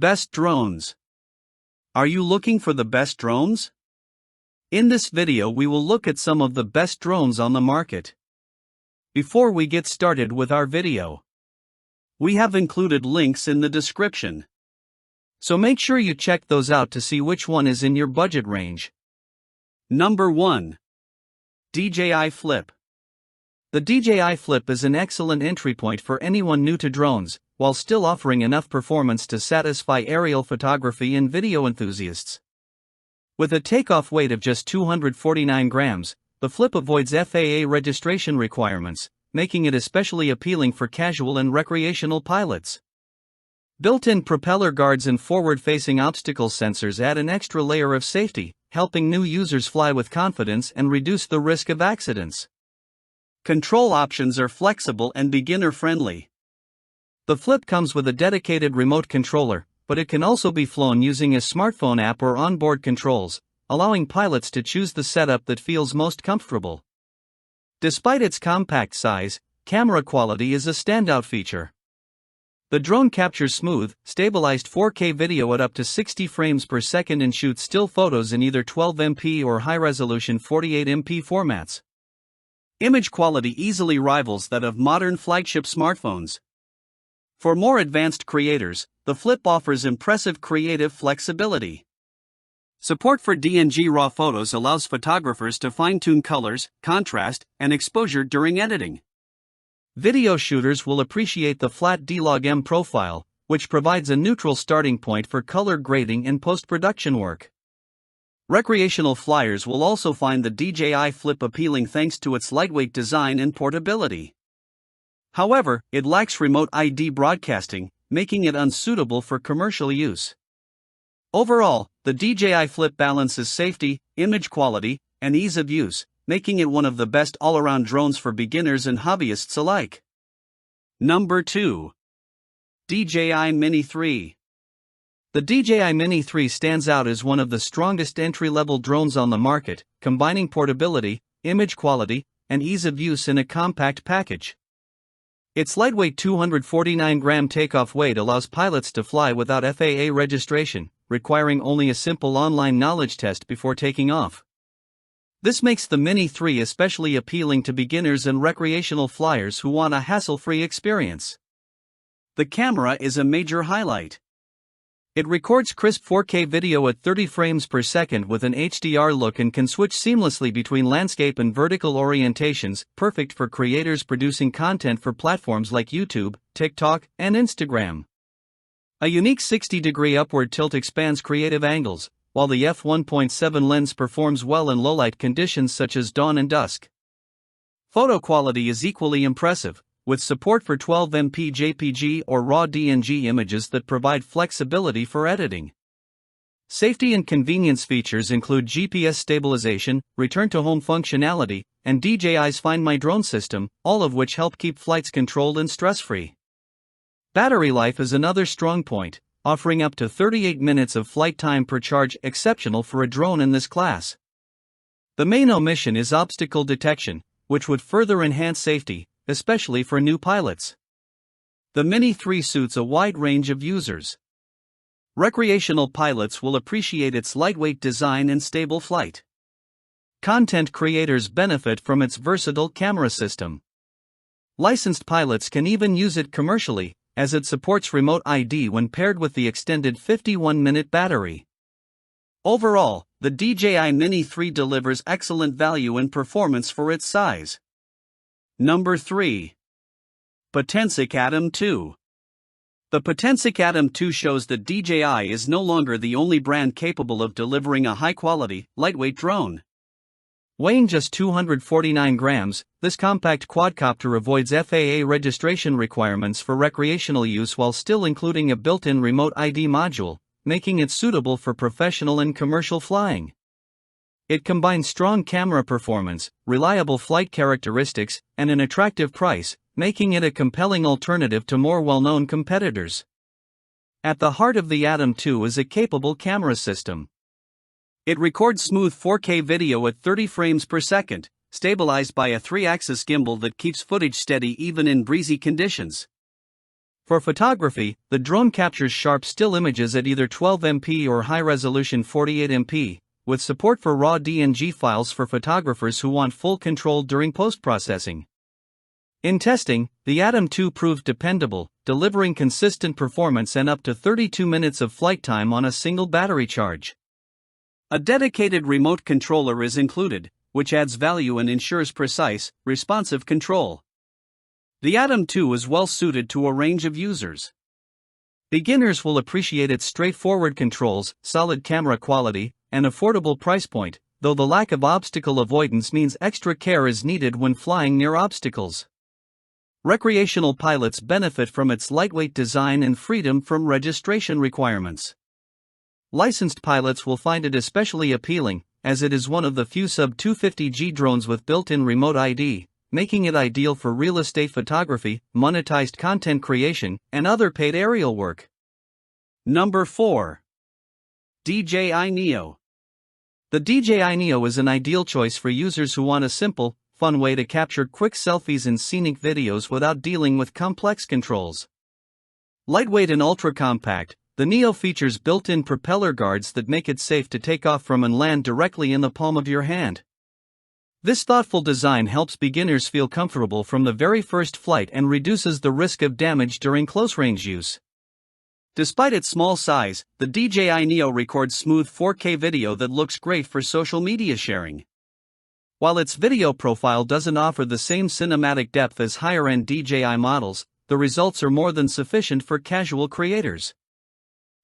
Best drones. Are you looking for the best drones? In this video we will look at some of the best drones on the market. Before we get started with our video, we have included links in the description, so make sure you check those out to see which one is in your budget range. Number 1. DJI Flip. The DJI Flip is an excellent entry point for anyone new to drones, while still offering enough performance to satisfy aerial photography and video enthusiasts. With a takeoff weight of just 249 grams, the Flip avoids FAA registration requirements, making it especially appealing for casual and recreational pilots. Built-in propeller guards and forward-facing obstacle sensors add an extra layer of safety, helping new users fly with confidence and reduce the risk of accidents. Control options are flexible and beginner-friendly. The Flip comes with a dedicated remote controller, but it can also be flown using a smartphone app or onboard controls, allowing pilots to choose the setup that feels most comfortable. Despite its compact size, camera quality is a standout feature. The drone captures smooth, stabilized 4K video at up to 60 frames per second and shoots still photos in either 12MP or high-resolution 48MP formats. Image quality easily rivals that of modern flagship smartphones. For more advanced creators, the Flip offers impressive creative flexibility. Support for DNG RAW photos allows photographers to fine-tune colors, contrast, and exposure during editing. Video shooters will appreciate the flat D-Log-M profile, which provides a neutral starting point for color grading and post-production work. Recreational flyers will also find the DJI Flip appealing thanks to its lightweight design and portability. However, it lacks remote ID broadcasting, making it unsuitable for commercial use. Overall, the DJI Flip balances safety, image quality, and ease of use, making it one of the best all-around drones for beginners and hobbyists alike. Number 2. DJI Mini 3. The DJI Mini 3 stands out as one of the strongest entry-level drones on the market, combining portability, image quality, and ease of use in a compact package. Its lightweight 249-gram takeoff weight allows pilots to fly without FAA registration, requiring only a simple online knowledge test before taking off. This makes the Mini 3 especially appealing to beginners and recreational flyers who want a hassle-free experience. The camera is a major highlight. It records crisp 4K video at 30 frames per second with an HDR look and can switch seamlessly between landscape and vertical orientations, perfect for creators producing content for platforms like YouTube, TikTok, and Instagram. A unique 60-degree upward tilt expands creative angles, while the f1.7 lens performs well in low-light conditions such as dawn and dusk. Photo quality is equally impressive, with support for 12MP JPG or RAW DNG images that provide flexibility for editing. Safety and convenience features include GPS stabilization, return-to-home functionality, and DJI's Find My Drone system, all of which help keep flights controlled and stress-free. Battery life is another strong point, offering up to 38 minutes of flight time per charge, exceptional for a drone in this class. The main omission is obstacle detection, which would further enhance safety, especially for new pilots. The Mini 3 suits a wide range of users. Recreational pilots will appreciate its lightweight design and stable flight. Content creators benefit from its versatile camera system. Licensed pilots can even use it commercially, as it supports remote ID when paired with the extended 51-minute battery. Overall, the DJI Mini 3 delivers excellent value and performance for its size. Number 3. Potensic Atom 2. The Potensic Atom 2 shows that DJI is no longer the only brand capable of delivering a high-quality, lightweight drone. Weighing just 249 grams, this compact quadcopter avoids FAA registration requirements for recreational use while still including a built-in remote ID module, making it suitable for professional and commercial flying. It combines strong camera performance, reliable flight characteristics, and an attractive price, making it a compelling alternative to more well-known competitors. At the heart of the Atom 2 is a capable camera system. It records smooth 4K video at 30 frames per second, stabilized by a 3-axis gimbal that keeps footage steady even in breezy conditions. For photography, the drone captures sharp still images at either 12MP or high-resolution 48MP, with support for raw DNG files for photographers who want full control during post-processing. In testing, the Atom 2 proved dependable, delivering consistent performance and up to 32 minutes of flight time on a single battery charge. A dedicated remote controller is included, which adds value and ensures precise, responsive control. The Atom 2 is well suited to a range of users. Beginners will appreciate its straightforward controls, solid camera quality, and affordable price point, though the lack of obstacle avoidance means extra care is needed when flying near obstacles. Recreational pilots benefit from its lightweight design and freedom from registration requirements. Licensed pilots will find it especially appealing, as it is one of the few sub-250G drones with built-in remote ID, making it ideal for real estate photography, monetized content creation, and other paid aerial work. Number 4. DJI Neo. The DJI Neo is an ideal choice for users who want a simple, fun way to capture quick selfies and scenic videos without dealing with complex controls. Lightweight and ultra-compact, the Neo features built-in propeller guards that make it safe to take off from and land directly in the palm of your hand. This thoughtful design helps beginners feel comfortable from the very first flight and reduces the risk of damage during close-range use. Despite its small size, the DJI Neo records smooth 4K video that looks great for social media sharing. While its video profile doesn't offer the same cinematic depth as higher-end DJI models, the results are more than sufficient for casual creators.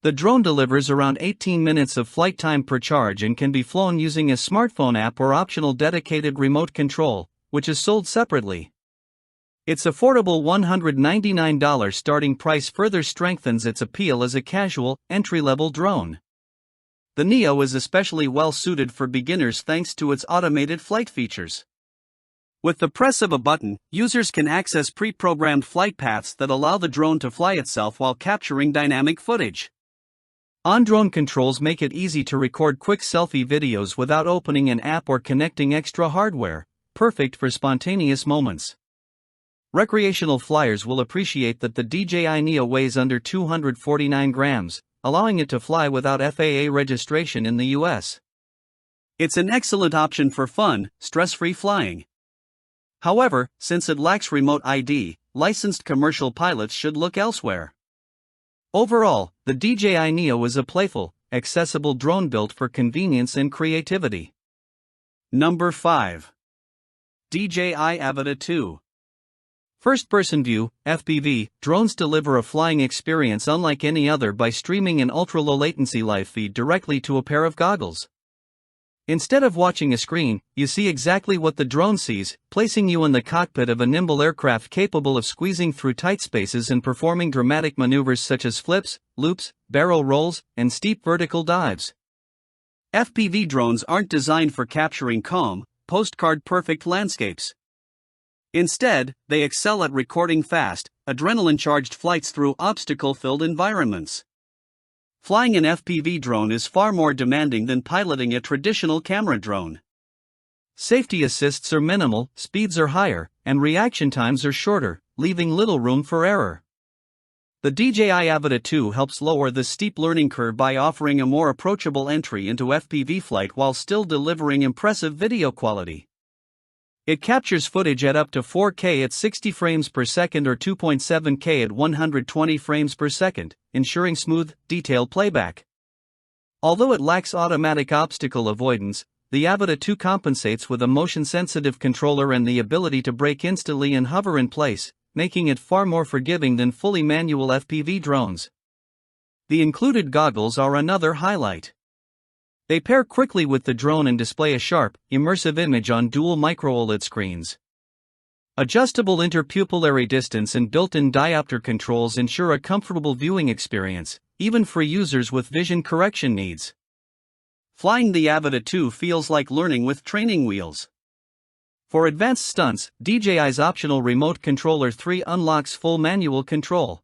The drone delivers around 18 minutes of flight time per charge and can be flown using a smartphone app or optional dedicated remote control, which is sold separately. Its affordable $199 starting price further strengthens its appeal as a casual, entry-level drone. The Neo is especially well suited for beginners thanks to its automated flight features. With the press of a button, users can access pre-programmed flight paths that allow the drone to fly itself while capturing dynamic footage. On-drone controls make it easy to record quick selfie videos without opening an app or connecting extra hardware, perfect for spontaneous moments. Recreational flyers will appreciate that the DJI Neo weighs under 249 grams, allowing it to fly without FAA registration in the US. It's an excellent option for fun, stress-free flying. However, since it lacks remote ID, licensed commercial pilots should look elsewhere. Overall, the DJI Neo is a playful, accessible drone built for convenience and creativity. Number 5. DJI Avata 2. First-person view, FPV, drones deliver a flying experience unlike any other by streaming an ultra-low latency live feed directly to a pair of goggles. Instead of watching a screen, you see exactly what the drone sees, placing you in the cockpit of a nimble aircraft capable of squeezing through tight spaces and performing dramatic maneuvers such as flips, loops, barrel rolls, and steep vertical dives. FPV drones aren't designed for capturing calm, postcard-perfect landscapes. Instead, they excel at recording fast, adrenaline-charged flights through obstacle-filled environments. Flying an FPV drone is far more demanding than piloting a traditional camera drone. Safety assists are minimal, speeds are higher, and reaction times are shorter, leaving little room for error. The DJI Avata 2 helps lower the steep learning curve by offering a more approachable entry into FPV flight while still delivering impressive video quality. It captures footage at up to 4K at 60 frames per second or 2.7K at 120 frames per second, ensuring smooth, detailed playback. Although it lacks automatic obstacle avoidance, the Avata 2 compensates with a motion-sensitive controller and the ability to brake instantly and hover in place, making it far more forgiving than fully manual FPV drones. The included goggles are another highlight. They pair quickly with the drone and display a sharp, immersive image on dual micro-OLED screens. Adjustable interpupillary distance and built-in diopter controls ensure a comfortable viewing experience, even for users with vision correction needs. Flying the Avata 2 feels like learning with training wheels. For advanced stunts, DJI's optional remote controller 3 unlocks full manual control.